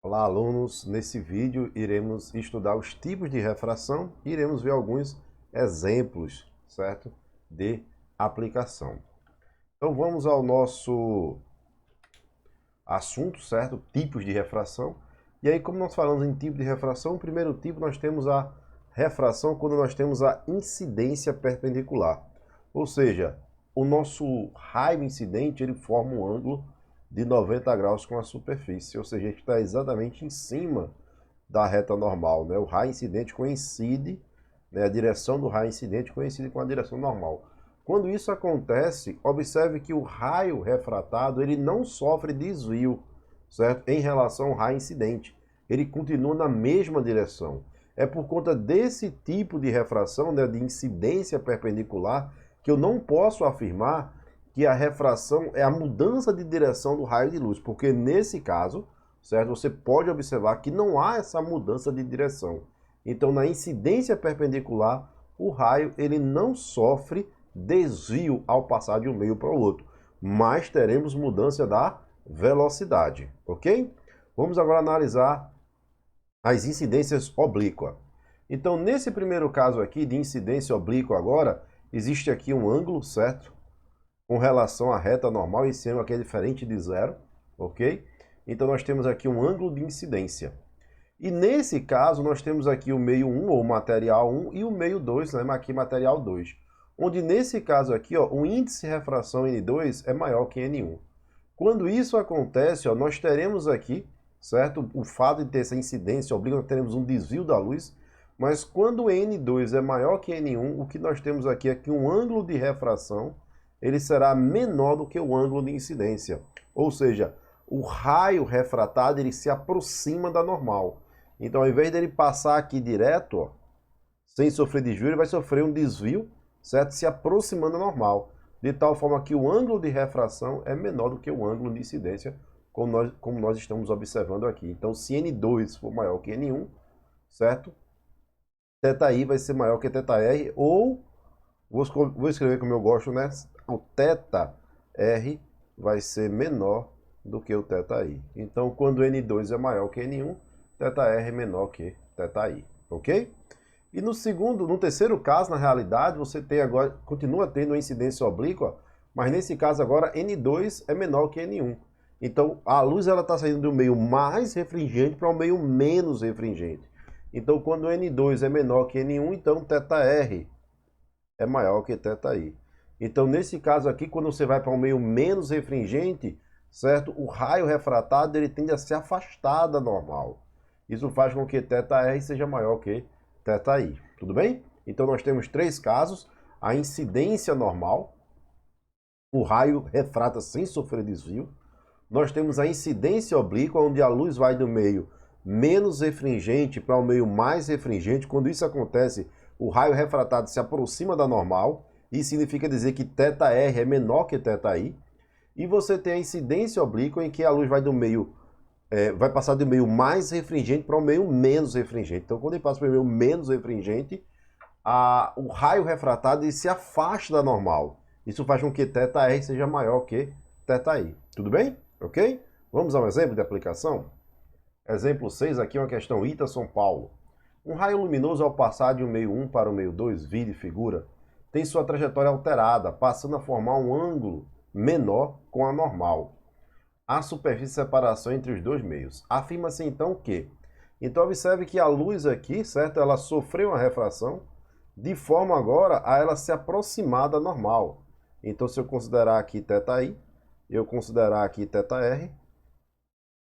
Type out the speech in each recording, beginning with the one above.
Olá, alunos! Nesse vídeo iremos estudar os tipos de refração e iremos ver alguns exemplos, certo? De aplicação. Então vamos ao nosso assunto, certo? Tipos de refração. E aí, como nós falamos em tipo de refração, o primeiro tipo nós temos a refração quando nós temos a incidência perpendicular. Ou seja, o nosso raio incidente ele forma um ângulo de 90 graus com a superfície, ou seja, a gente está exatamente em cima da reta normal, né? O raio incidente coincide, né? A direção do raio incidente coincide com a direção normal. Quando isso acontece, observe que o raio refratado ele não sofre desvio, certo? Em relação ao raio incidente, ele continua na mesma direção. É por conta desse tipo de refração, né, de incidência perpendicular, que eu não posso afirmar que a refração é a mudança de direção do raio de luz, porque nesse caso, certo, você pode observar que não há essa mudança de direção. Então, na incidência perpendicular, o raio ele não sofre desvio ao passar de um meio para o outro, mas teremos mudança da velocidade, ok? Vamos agora analisar as incidências oblíquas. Então, nesse primeiro caso aqui de incidência oblíqua agora, existe aqui um ângulo, certo? Com relação à reta normal, esse ângulo aqui é diferente de zero, ok? Então nós temos aqui um ângulo de incidência. E nesse caso nós temos aqui o meio 1, ou material 1, e o meio 2, né, aqui material 2. Onde nesse caso aqui, ó, o índice de refração N2 é maior que N1. Quando isso acontece, ó, nós teremos aqui, certo? O fato de ter essa incidência obriga, nós teremos um desvio da luz, mas quando N2 é maior que N1, o que nós temos aqui é que um ângulo de refração ele será menor do que o ângulo de incidência. Ou seja, o raio refratado ele se aproxima da normal. Então, ao invés dele passar aqui direto, ó, sem sofrer desvio, ele vai sofrer um desvio, certo? Se aproximando da normal. De tal forma que o ângulo de refração é menor do que o ângulo de incidência, como nós estamos observando aqui. Então, se N2 for maior que N1, certo? Θi vai ser maior que θr, ou, vou escrever como eu gosto, né? O θr vai ser menor do que o θi. Então, quando N2 é maior que N1, θr é menor que θi, ok? E no terceiro caso, na realidade, você tem agora, continua tendo uma incidência oblíqua, mas nesse caso agora N2 é menor que N1. Então, a luz ela está saindo do meio mais refringente para o meio menos refringente. Então, quando N2 é menor que N1, então θr é maior que θi. Então, nesse caso aqui, quando você vai para um meio menos refringente, certo? O raio refratado ele tende a se afastar da normal. Isso faz com que θr seja maior que θi. Tudo bem? Então, nós temos três casos. A incidência normal, o raio refrata sem sofrer desvio. Nós temos a incidência oblíqua, onde a luz vai do meio menos refringente para o meio mais refringente. Quando isso acontece, o raio refratado se aproxima da normal. Isso significa dizer que θr é menor que θi. E você tem a incidência oblíqua, em que a luz vai do meio, vai passar do meio mais refringente para o meio menos refringente. Então, quando ele passa para o meio menos refringente, o raio refratado ele se afasta da normal. Isso faz com que θr seja maior que θi. Tudo bem? Ok? Vamos a um exemplo de aplicação? Exemplo 6, aqui uma questão Ita-São Paulo. Um raio luminoso ao passar de um meio 1 para o meio 2, vide figura, tem sua trajetória alterada, passando a formar um ângulo menor com a normal. Há superfície de separação entre os dois meios. Afirma-se então que... Então observe que a luz aqui, certo? Ela sofreu uma refração, de forma agora a ela se aproximar da normal. Então se eu considerar aqui θi, eu considerar aqui θr,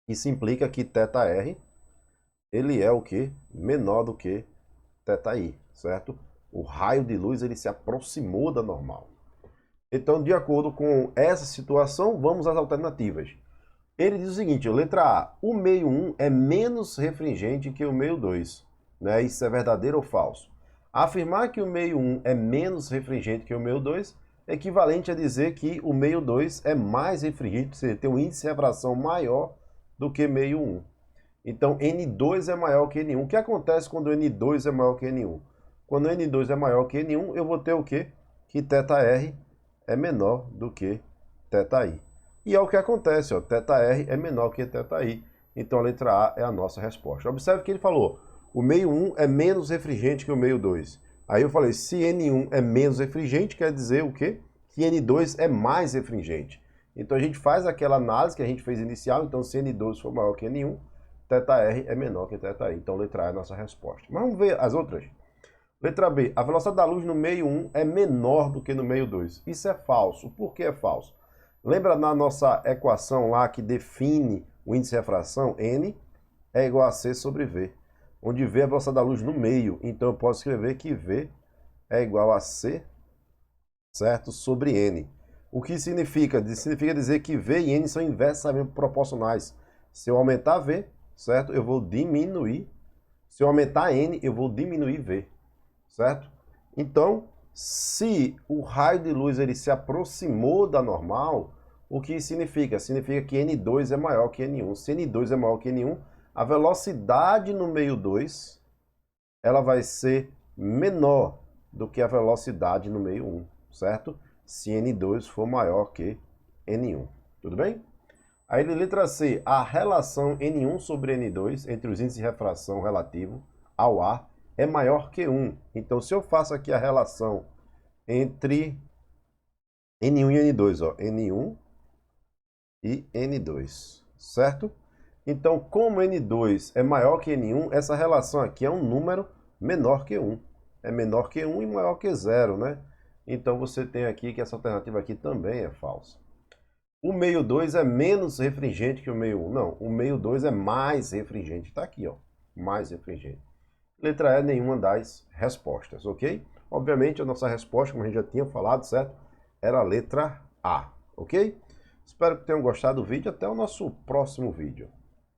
isso implica que θr ele é o que? Menor do que θi, certo? O raio de luz ele se aproximou da normal. Então, de acordo com essa situação, vamos às alternativas. Ele diz o seguinte, letra A, o meio 1 é menos refringente que o meio 2. Né? Isso é verdadeiro ou falso? Afirmar que o meio 1 é menos refringente que o meio 2 é equivalente a dizer que o meio 2 é mais refringente, ou seja, tem um índice de refração maior do que meio 1. Então, N2 é maior que N1. O que acontece quando N2 é maior que N1? Quando N2 é maior que N1, eu vou ter o quê? Que θr é menor do que θi. E é o que acontece, ó, θr é menor que θi. Então a letra A é a nossa resposta. Observe que ele falou, o meio 1 é menos refringente que o meio 2. Aí eu falei, se N1 é menos refringente, quer dizer o quê? Que N2 é mais refringente. Então a gente faz aquela análise que a gente fez inicial, então se N2 for maior que N1, θR é menor que θI. Então letra A é a nossa resposta. Mas vamos ver as outras. Letra B, a velocidade da luz no meio 1 é menor do que no meio 2. Isso é falso. Por que é falso? Lembra na nossa equação lá que define o índice de refração? N é igual a C sobre V, onde V é a velocidade da luz no meio. Então eu posso escrever que V é igual a C, certo? Sobre N. O que significa? Significa dizer que V e N são inversamente proporcionais. Se eu aumentar V, certo? Eu vou diminuir. Se eu aumentar N, eu vou diminuir V, certo? Então, se o raio de luz ele se aproximou da normal, o que significa? Significa que N2 é maior que N1. Se N2 é maior que N1, a velocidade no meio 2 ela vai ser menor do que a velocidade no meio 1, certo? Se N2 for maior que N1. Tudo bem? Aí, letra C, a relação N1 sobre N2 entre os índices de refração relativo ao ar é maior que 1. Então, se eu faço aqui a relação entre N1 e N2, ó, N1 e N2, certo? Então, como N2 é maior que N1, essa relação aqui é um número menor que 1. É menor que 1 e maior que 0, né? Então, você tem aqui que essa alternativa aqui também é falsa. O meio 2 é menos refringente que o meio 1. Não, o meio 2 é mais refringente. Está aqui, ó, mais refringente. Letra E, nenhuma das respostas, ok? Obviamente, a nossa resposta, como a gente já tinha falado, certo? Era a letra A, ok? Espero que tenham gostado do vídeo. Até o nosso próximo vídeo.